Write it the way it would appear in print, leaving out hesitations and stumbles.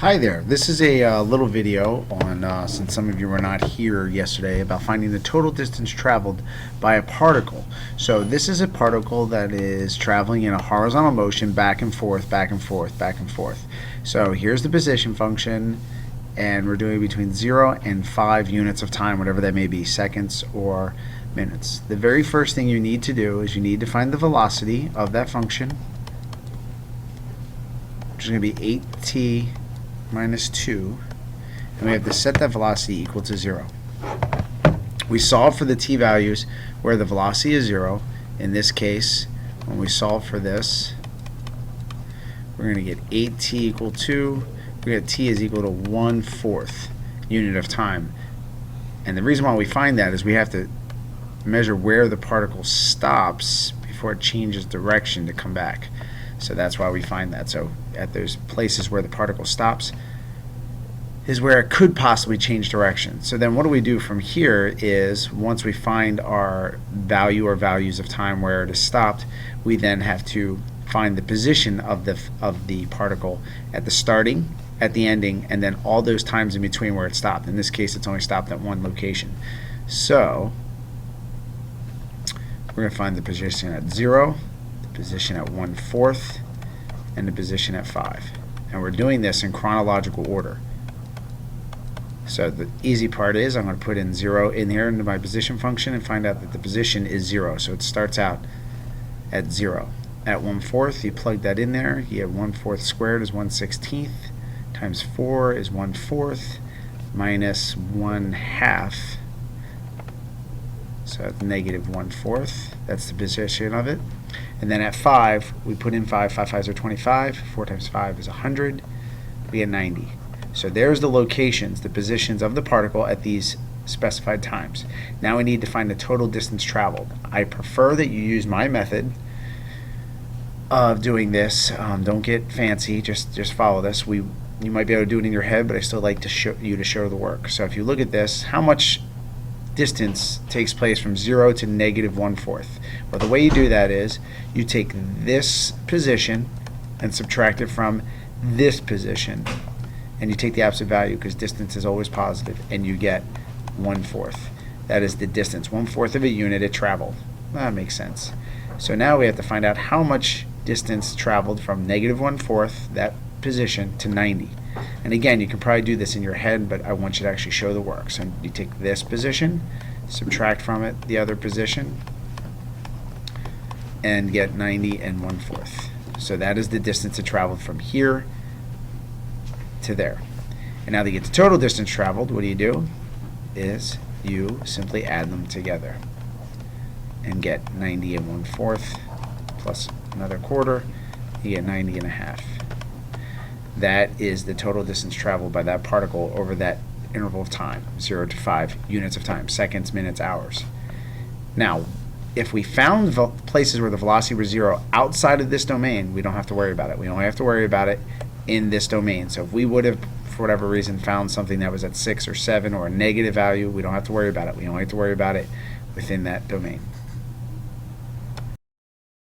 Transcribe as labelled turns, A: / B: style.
A: Hi there. This is a little video on, since some of you were not here yesterday, about finding the total distance traveled by a particle. So this is a particle that is traveling in a horizontal motion back and forth, back and forth, back and forth. So here's the position function, and we're doing between 0 and 5 units of time, whatever that may be, seconds or minutes. The very first thing you need to do is you need to find the velocity of that function, which is going to be 8t minus 2, and we have to set that velocity equal to 0. We solve for the t values where the velocity is 0. In this case, when we solve for this, we're going to get 8t equal to, we get t is equal to 1/4 unit of time. And the reason why we find that is we have to measure where the particle stops before it changes direction to come back. So that's why we find that. So at those places where the particle stops is where it could possibly change direction. So then what do we do from here is, once we find our value or values of time where it is stopped, we then have to find the position of the particle at the starting, at the ending, and then all those times in between where it stopped. In this case, it's only stopped at one location. So we're going to find the position at 0, position at 1/4, and the position at 5. And we're doing this in chronological order. So the easy part is I'm going to put in 0 in here into my position function and find out that the position is 0. So it starts out at 0. At 1/4, you plug that in there. You have 1/4 squared is 1/16 times 4 is 1/4 minus 1/2. So it's negative 1/4. That's the position of it. And then at 5, we put in 5. 5 5s are 25. 4 times 5 is 100. We get 90. So there's the locations, the positions of the particle at these specified times. Now we need to find the total distance traveled. I prefer that you use my method of doing this. Don't get fancy. Just follow this. You might be able to do it in your head, but I still like to show the work. So if you look at this, how much distance takes place from 0 to negative 1/4? Well, the way you do that is you take this position and subtract it from this position, and you take the absolute value because distance is always positive, and you get 1/4. That is the distance, 1/4 of a unit it traveled. That makes sense. So now we have to find out how much distance traveled from negative 1/4, that position, to 90. And again, you can probably do this in your head, but I want you to actually show the work. So you take this position, subtract from it the other position, and get 90 and 1/4. So that is the distance it traveled from here to there. And now to get the total distance traveled, what do? Is you simply add them together and get 90 and 1/4 plus another quarter, you get 90 and a half. That is the total distance traveled by that particle over that interval of time, 0 to 5 units of time, seconds, minutes, hours. Now, if we found places where the velocity was 0 outside of this domain, we don't have to worry about it. We only have to worry about it in this domain. So if we would have, for whatever reason, found something that was at 6 or 7 or a negative value, we don't have to worry about it. We only have to worry about it within that domain.